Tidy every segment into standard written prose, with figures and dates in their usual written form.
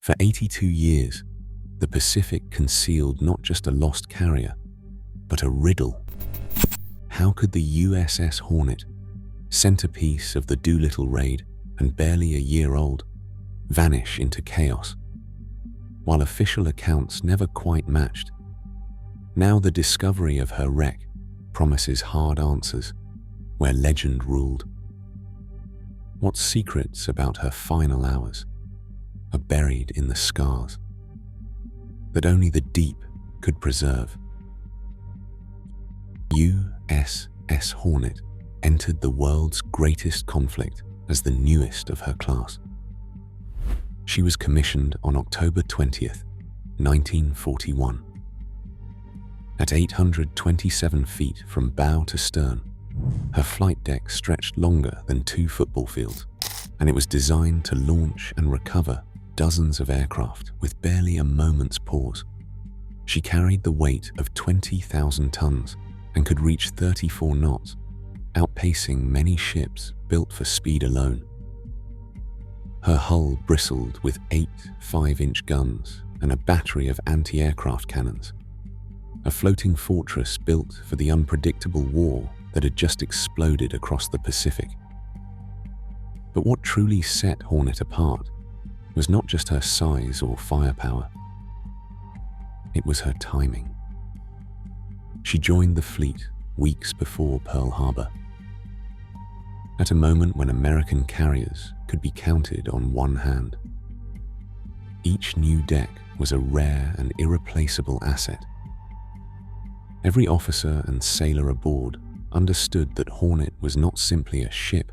For 82 years, the Pacific concealed not just a lost carrier, but a riddle. How could the USS Hornet, centerpiece of the Doolittle raid and barely a year old, vanish into chaos? While official accounts never quite matched, now the discovery of her wreck promises hard answers where legend ruled. What secrets about her final hours are buried in the scars that only the deep could preserve? USS Hornet entered the world's greatest conflict as the newest of her class. She was commissioned on October 20th, 1941. At 827 feet from bow to stern, her flight deck stretched longer than 2 football fields, and it was designed to launch and recover dozens of aircraft with barely a moment's pause. She carried the weight of 20,000 tons and could reach 34 knots, outpacing many ships built for speed alone. Her hull bristled with 8 5-inch guns and a battery of anti-aircraft cannons, a floating fortress built for the unpredictable war that had just exploded across the Pacific. But what truly set Hornet apart was not just her size or firepower. It was her timing. She joined the fleet weeks before Pearl Harbor, at a moment when American carriers could be counted on one hand. Each new deck was a rare and irreplaceable asset. Every officer and sailor aboard understood that Hornet was not simply a ship,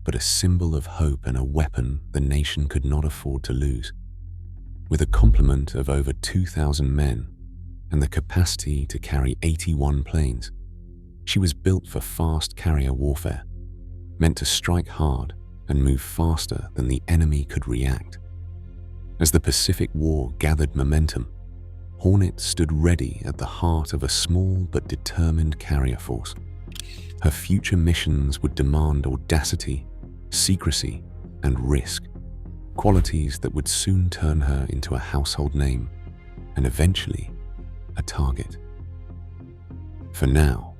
but a symbol of hope and a weapon the nation could not afford to lose. With a complement of over 2,000 men and the capacity to carry 81 planes, she was built for fast carrier warfare, meant to strike hard and move faster than the enemy could react. As the Pacific War gathered momentum, Hornet stood ready at the heart of a small but determined carrier force. Her future missions would demand audacity, secrecy, and risk, qualities that would soon turn her into a household name and eventually a target. For now,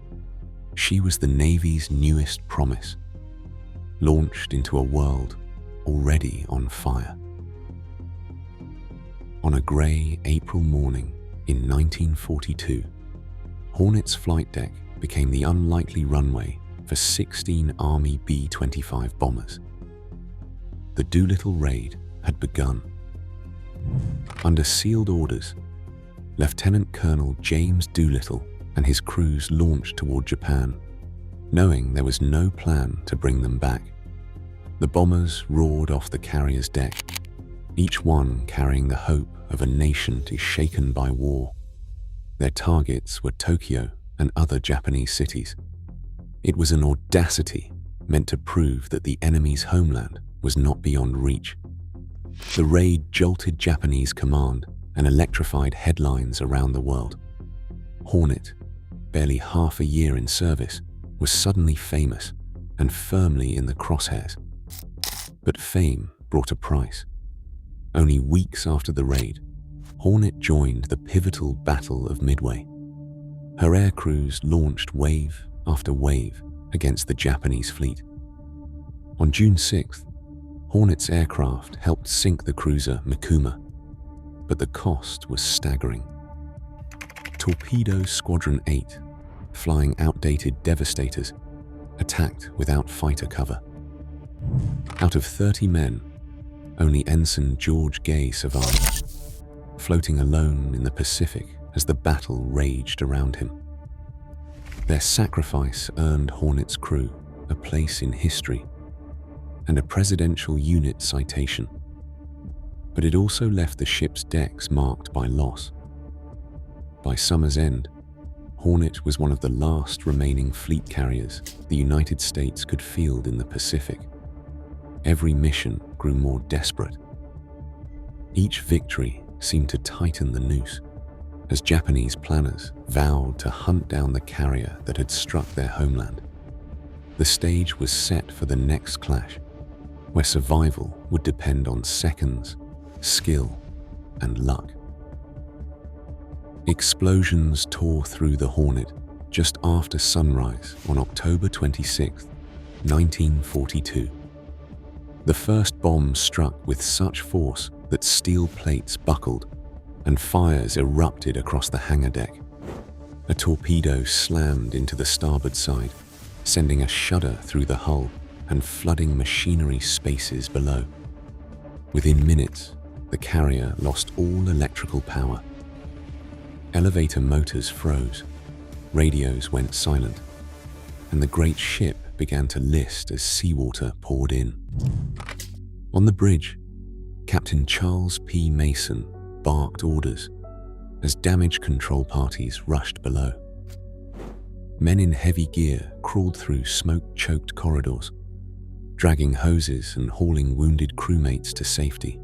she was the Navy's newest promise, launched into a world already on fire. On a grey April morning in 1942, Hornet's flight deck became the unlikely runway for 16 Army B-25 bombers. The Doolittle raid had begun. Under sealed orders, Lieutenant Colonel James Doolittle and his crews launched toward Japan, knowing there was no plan to bring them back. The bombers roared off the carrier's deck, each one carrying the hope of a nation shaken by war. Their targets were Tokyo and other Japanese cities. It was an audacity meant to prove that the enemy's homeland was not beyond reach. The raid jolted Japanese command and electrified headlines around the world. Hornet, barely half a year in service, was suddenly famous and firmly in the crosshairs. But fame brought a price. Only weeks after the raid, Hornet joined the pivotal Battle of Midway. Her air crews launched wave after wave against the Japanese fleet. On June 6th, Hornet's aircraft helped sink the cruiser Mikuma, but the cost was staggering. Torpedo Squadron 8, flying outdated Devastators, attacked without fighter cover. Out of 30 men, only Ensign George Gay survived, floating alone in the Pacific as the battle raged around him. Their sacrifice earned Hornet's crew a place in history and a Presidential Unit citation, but it also left the ship's decks marked by loss. By summer's end, Hornet was one of the last remaining fleet carriers the United States could field in the Pacific. Every mission grew more desperate. Each victory seemed to tighten the noose, as Japanese planners vowed to hunt down the carrier that had struck their homeland. The stage was set for the next clash, where survival would depend on seconds, skill, and luck. Explosions tore through the Hornet just after sunrise on October 26, 1942. The first bomb struck with such force that steel plates buckled and fires erupted across the hangar deck. A torpedo slammed into the starboard side, sending a shudder through the hull and flooding machinery spaces below. Within minutes, the carrier lost all electrical power. Elevator motors froze, radios went silent, and the great ship began to list as seawater poured in. On the bridge, Captain Charles P. Mason barked orders as damage control parties rushed below. Men in heavy gear crawled through smoke-choked corridors, dragging hoses and hauling wounded crewmates to safety.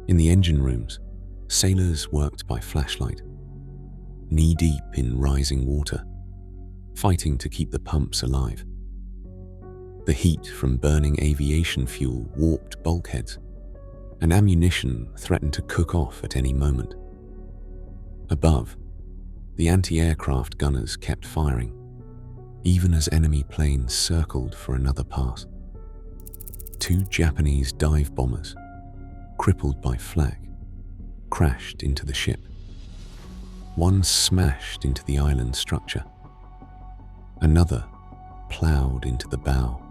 In the engine rooms, sailors worked by flashlight, knee-deep in rising water, fighting to keep the pumps alive. The heat from burning aviation fuel warped bulkheads, and ammunition threatened to cook off at any moment. Above, the anti-aircraft gunners kept firing, even as enemy planes circled for another pass. 2 Japanese dive bombers, crippled by flak, crashed into the ship. One smashed into the island structure. Another plowed into the bow.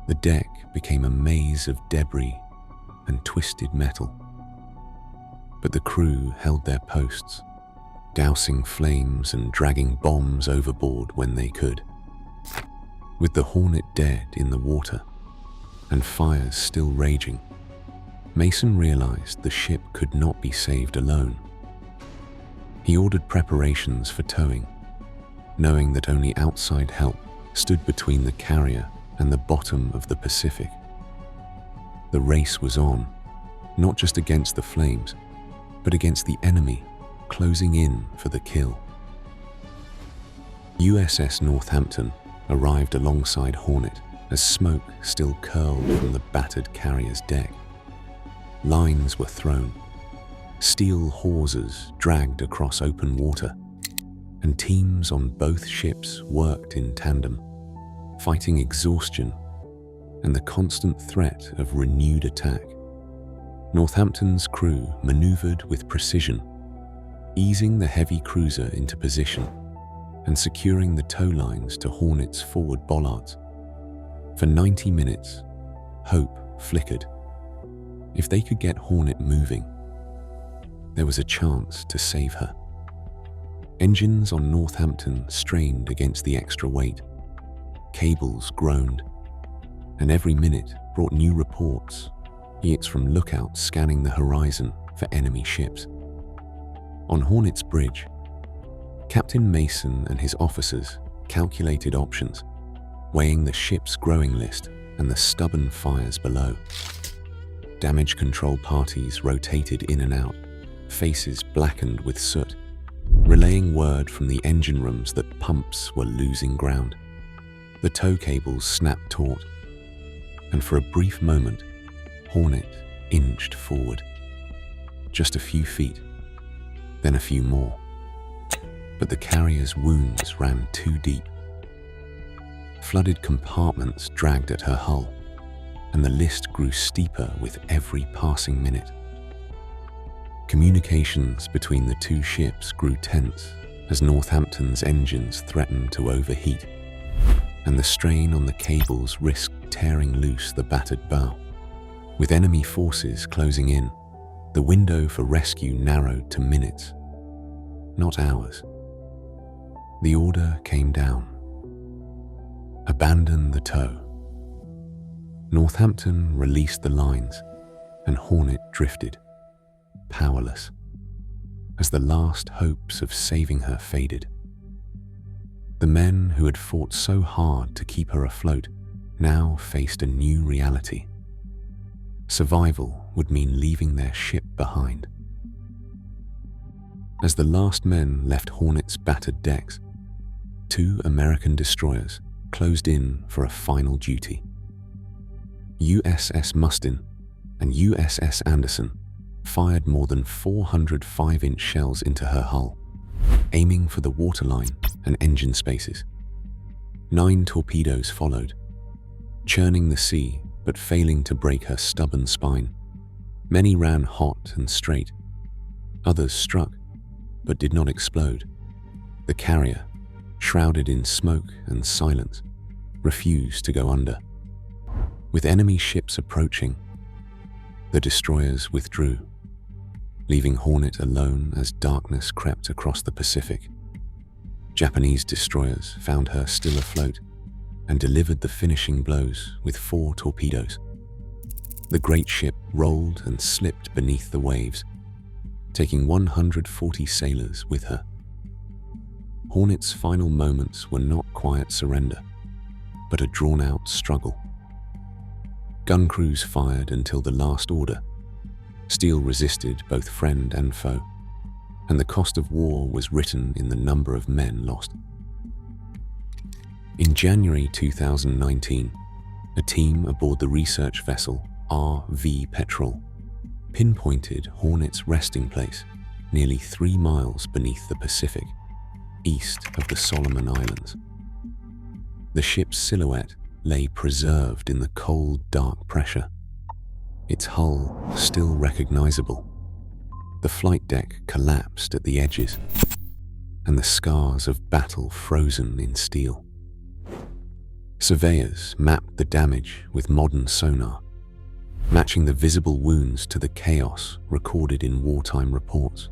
The deck became a maze of debris and twisted metal. But the crew held their posts, dousing flames and dragging bombs overboard when they could. With the Hornet dead in the water and fires still raging, Mason realized the ship could not be saved alone. He ordered preparations for towing, knowing that only outside help stood between the carrier and the bottom of the Pacific. The race was on, not just against the flames, but against the enemy closing in for the kill. USS Northampton arrived alongside Hornet as smoke still curled from the battered carrier's deck. Lines were thrown, steel hawsers dragged across open water, and teams on both ships worked in tandem, fighting exhaustion and the constant threat of renewed attack. Northampton's crew maneuvered with precision, easing the heavy cruiser into position and securing the tow lines to Hornet's forward bollards. For 90 minutes, hope flickered. If they could get Hornet moving, there was a chance to save her. Engines on Northampton strained against the extra weight. Cables groaned, and every minute brought new reports, yachts from lookouts scanning the horizon for enemy ships. On Hornet's bridge, Captain Mason and his officers calculated options, weighing the ship's growing list and the stubborn fires below. Damage control parties rotated in and out, faces blackened with soot, relaying word from the engine rooms that pumps were losing ground. The tow cables snapped taut, and for a brief moment, Hornet inched forward. Just a few feet, then a few more. But the carrier's wounds ran too deep. Flooded compartments dragged at her hull, and the list grew steeper with every passing minute. Communications between the two ships grew tense as Northampton's engines threatened to overheat, and the strain on the cables risked tearing loose the battered bow. With enemy forces closing in, the window for rescue narrowed to minutes, not hours. The order came down. Abandon the tow. Northampton released the lines, and Hornet drifted, powerless, as the last hopes of saving her faded. The men who had fought so hard to keep her afloat now faced a new reality. Survival would mean leaving their ship behind. As the last men left Hornet's battered decks, 2 American destroyers closed in for a final duty. USS Mustin and USS Anderson fired more than 400 5-inch shells into her hull, aiming for the waterline and engine spaces. 9 torpedoes followed, churning the sea but failing to break her stubborn spine. Many ran hot and straight. Others struck, but did not explode. The carrier, shrouded in smoke and silence, refused to go under. With enemy ships approaching, the destroyers withdrew, leaving Hornet alone as darkness crept across the Pacific. Japanese destroyers found her still afloat and delivered the finishing blows with 4 torpedoes. The great ship rolled and slipped beneath the waves, taking 140 sailors with her. Hornet's final moments were not quiet surrender, but a drawn-out struggle. Gun crews fired until the last order. Steel resisted both friend and foe, and the cost of war was written in the number of men lost. In January 2019, a team aboard the research vessel RV Petrel pinpointed Hornet's resting place nearly 3 miles beneath the Pacific, east of the Solomon Islands. The ship's silhouette lay preserved in the cold, dark pressure, its hull still recognizable. The flight deck collapsed at the edges, and the scars of battle frozen in steel. Surveyors mapped the damage with modern sonar, matching the visible wounds to the chaos recorded in wartime reports.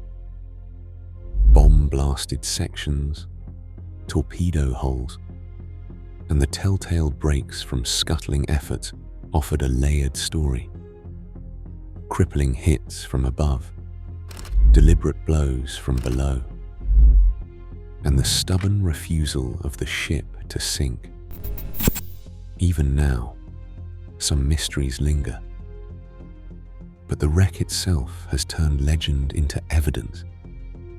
Bomb-blasted sections, torpedo holes, and the telltale breaks from scuttling efforts offered a layered story. Crippling hits from above, deliberate blows from below, and the stubborn refusal of the ship to sink. Even now, some mysteries linger, but the wreck itself has turned legend into evidence,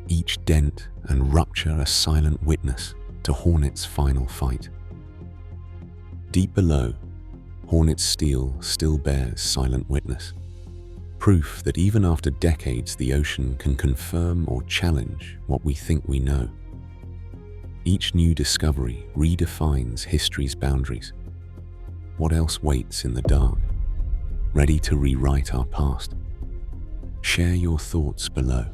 each dent and rupture a silent witness to Hornet's final fight. Deep below, Hornet's steel still bears silent witness, proof that even after decades the ocean can confirm or challenge what we think we know. Each new discovery redefines history's boundaries. What else waits in the dark, ready to rewrite our past? Share your thoughts below.